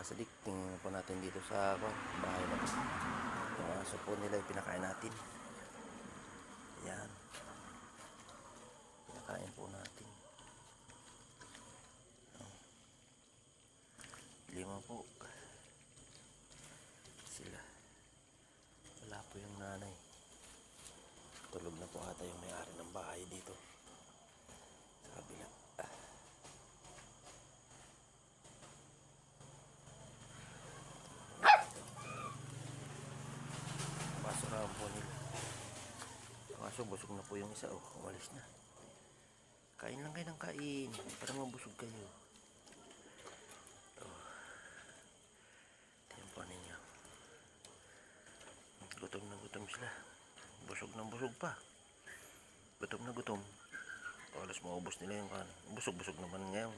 kasadik, tingnan po natin dito sa bahay na to. Yung aso po nila pinakain natin. Yan, pinakain po natin. 5 po sila. Wala po yung nanay, tulog na po ata yung may-ari ng bahay dito sa kabila. Basurahan po nila. Kaso busog na po yung isa. Umalis na. Kain lang kayo ng kain para mabusog kayo. Tempo ninyo. Gutom na gutom sila. Busog na busog pa. Gutom na gutom. Alas maubos nila yung kan. Busog-busog naman ngayon.